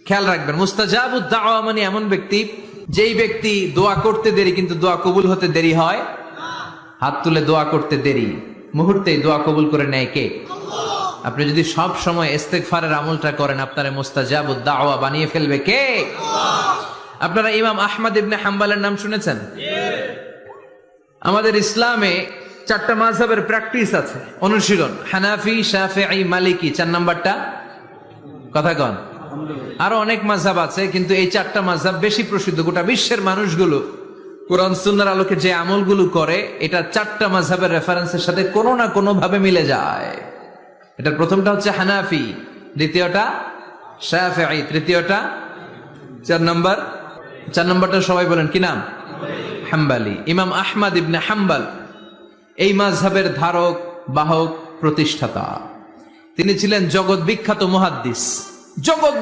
খেয়াল রাখবেন, মুস্তাজাবুদ দাওয়া মানে এমন ব্যক্তি, যেই ব্যক্তি দোয়া করতে দেরি কিন্তু দোয়া কবুল হতে দেরি হয়। হাত তুলে দোয়া করতে দেরি, মুহূর্তেই দোয়া কবুল করে নেয় কে? আপনি যদি সব সময় ইস্তেগফারের আমলটা করেন, আপনারে মুস্তাজাবুদ দাওয়া বানিয়ে ফেলবে কে? আপনারা ইমাম আহমদ ইবনে হাম্বলের নাম শুনেছেন? আমাদের ইসলামে 4টা মাযহাবের প্র্যাকটিস আছে, অনুশীলন। হানাফি, শাফিঈ, মালিকি। 4 নাম্বারটা কথা কন। আরো অনেক মাযহাব আছে, কিন্তু এই 4টা মাযহাব বেশি প্রসিদ্ধ। গোটা বিশ্বের মানুষগুলো কোরআন সুন্নাহর আলোকে যে আমলগুলো করে, এটা 4টা মাযহাবের রেফারেন্সের সাথে কোনো না কোনো ভাবে মিলে যায়। এটার প্রথমটা হচ্ছে হানাফি, দ্বিতীয়টা শাফিঈ, তৃতীয়টা 4 নাম্বারটা সবাই বলেন কি নাম? হাম্বলি। ইমাম আহমদ ইবনে হাম্বল এই মাযহাবের ধারক, বাহক, প্রতিষ্ঠাতা। তিনি ছিলেন জগৎ বিখ্যাত মুহাদ্দিস, জগৎ